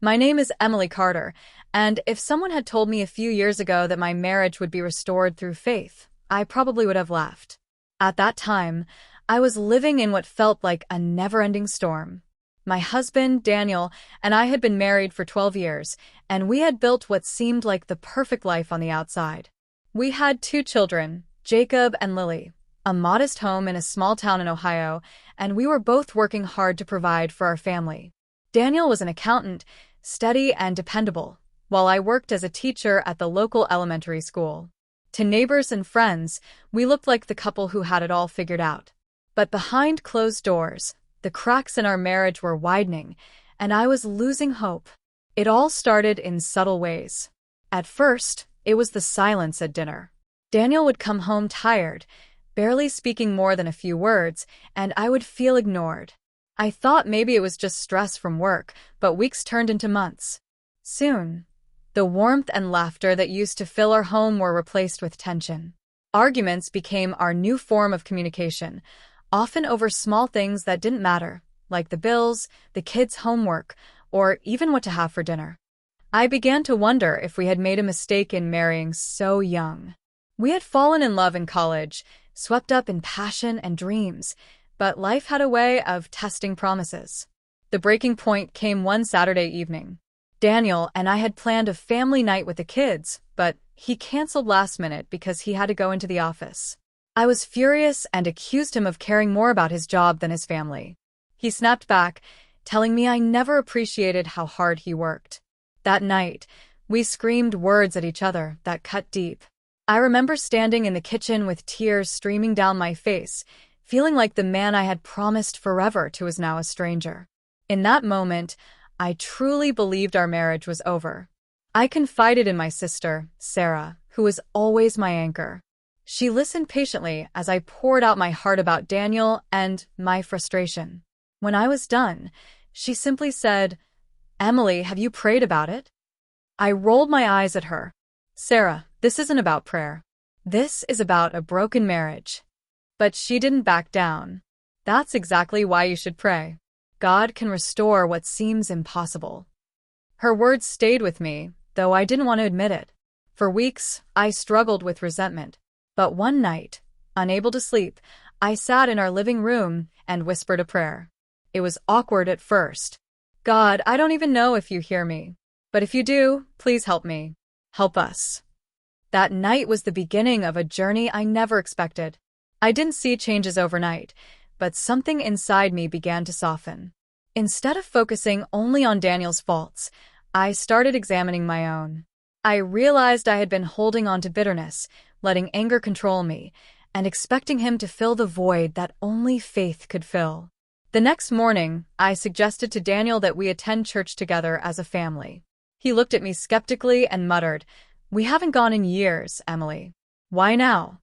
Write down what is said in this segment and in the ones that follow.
My name is Emily Carter, and if someone had told me a few years ago that my marriage would be restored through faith, I probably would have laughed. At that time, I was living in what felt like a never-ending storm. My husband, Daniel, and I had been married for 12 years, and we had built what seemed like the perfect life on the outside. We had two children, Jacob and Lily, a modest home in a small town in Ohio, and we were both working hard to provide for our family. Daniel was an accountant, steady and dependable, while I worked as a teacher at the local elementary school. To neighbors and friends, we looked like the couple who had it all figured out. But behind closed doors, the cracks in our marriage were widening, and I was losing hope. It all started in subtle ways. At first, it was the silence at dinner. Daniel would come home tired, barely speaking more than a few words, and I would feel ignored. I thought maybe it was just stress from work, but weeks turned into months. Soon, the warmth and laughter that used to fill our home were replaced with tension. Arguments became our new form of communication, often over small things that didn't matter, like the bills, the kids' homework, or even what to have for dinner. I began to wonder if we had made a mistake in marrying so young. We had fallen in love in college, swept up in passion and dreams, but life had a way of testing promises. The breaking point came one Saturday evening. Daniel and I had planned a family night with the kids, but he canceled last minute because he had to go into the office. I was furious and accused him of caring more about his job than his family. He snapped back, telling me I never appreciated how hard he worked. That night, we screamed words at each other that cut deep. I remember standing in the kitchen with tears streaming down my face, feeling like the man I had promised forever to was now a stranger. In that moment, I truly believed our marriage was over. I confided in my sister, Sarah, who was always my anchor. She listened patiently as I poured out my heart about Daniel and my frustration. When I was done, she simply said, "Emily, have you prayed about it?" I rolled my eyes at her. "Sarah, this isn't about prayer. This is about a broken marriage." But she didn't back down. "That's exactly why you should pray. God can restore what seems impossible." Her words stayed with me, though I didn't want to admit it. For weeks, I struggled with resentment. But one night, unable to sleep, I sat in our living room and whispered a prayer. It was awkward at first. "God, I don't even know if you hear me. But if you do, please help me. Help us." That night was the beginning of a journey I never expected. I didn't see changes overnight, but something inside me began to soften. Instead of focusing only on Daniel's faults, I started examining my own. I realized I had been holding on to bitterness, letting anger control me, and expecting him to fill the void that only faith could fill. The next morning, I suggested to Daniel that we attend church together as a family. He looked at me skeptically and muttered, "We haven't gone in years, Emily. Why now?"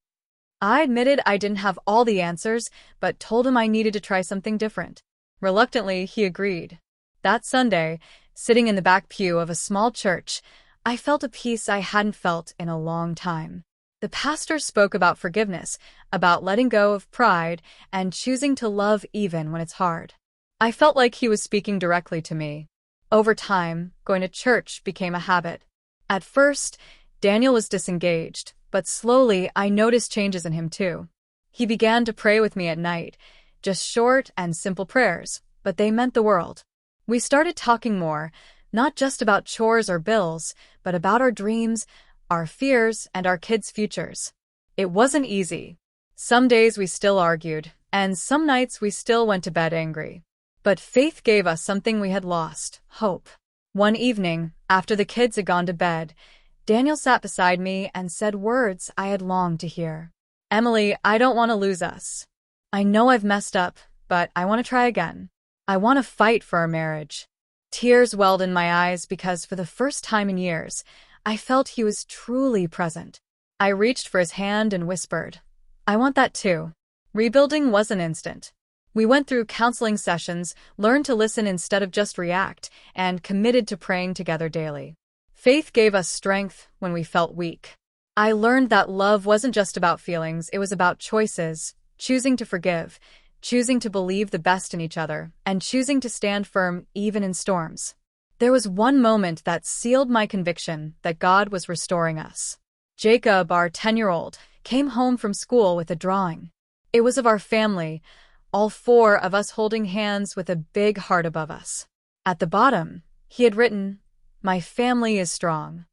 I admitted I didn't have all the answers, but told him I needed to try something different. Reluctantly, he agreed. That Sunday, sitting in the back pew of a small church, I felt a peace I hadn't felt in a long time. The pastor spoke about forgiveness, about letting go of pride, and choosing to love even when it's hard. I felt like he was speaking directly to me. Over time, going to church became a habit. At first, Daniel was disengaged, but slowly I noticed changes in him too. He began to pray with me at night, just short and simple prayers, but they meant the world. We started talking more, not just about chores or bills, but about our dreams, our fears, and our kids' futures. It wasn't easy. Some days we still argued, and some nights we still went to bed angry. But faith gave us something we had lost: hope. One evening, after the kids had gone to bed, Daniel sat beside me and said words I had longed to hear. "Emily, I don't want to lose us. I know I've messed up, but I want to try again. I want to fight for our marriage." Tears welled in my eyes because for the first time in years, I felt he was truly present. I reached for his hand and whispered, "I want that too." Rebuilding wasn't instant. We went through counseling sessions, learned to listen instead of just react, and committed to praying together daily. Faith gave us strength when we felt weak. I learned that love wasn't just about feelings, it was about choices, choosing to forgive, choosing to believe the best in each other, and choosing to stand firm even in storms. There was one moment that sealed my conviction that God was restoring us. Jacob, our 10-year-old, came home from school with a drawing. It was of our family, all four of us holding hands with a big heart above us. At the bottom, he had written, "My family is strong."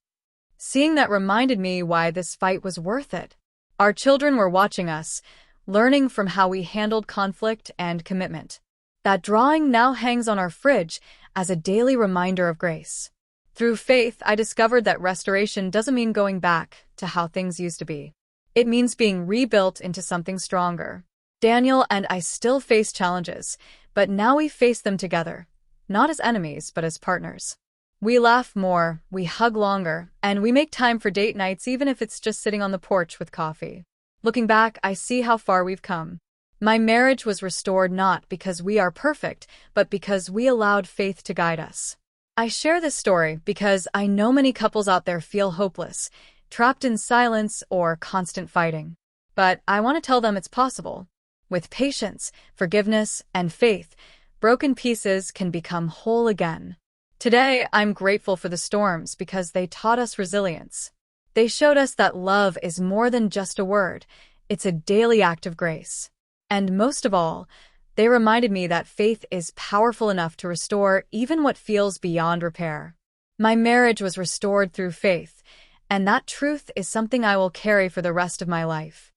Seeing that reminded me why this fight was worth it. Our children were watching us, learning from how we handled conflict and commitment. That drawing now hangs on our fridge as a daily reminder of grace. Through faith, I discovered that restoration doesn't mean going back to how things used to be. It means being rebuilt into something stronger. Daniel and I still face challenges, but now we face them together, not as enemies, but as partners. We laugh more, we hug longer, and we make time for date nights even if it's just sitting on the porch with coffee. Looking back, I see how far we've come. My marriage was restored not because we are perfect, but because we allowed faith to guide us. I share this story because I know many couples out there feel hopeless, trapped in silence or constant fighting. But I want to tell them it's possible. With patience, forgiveness, and faith, broken pieces can become whole again. Today, I'm grateful for the storms because they taught us resilience. They showed us that love is more than just a word, it's a daily act of grace. And most of all, they reminded me that faith is powerful enough to restore even what feels beyond repair. My marriage was restored through faith, and that truth is something I will carry for the rest of my life.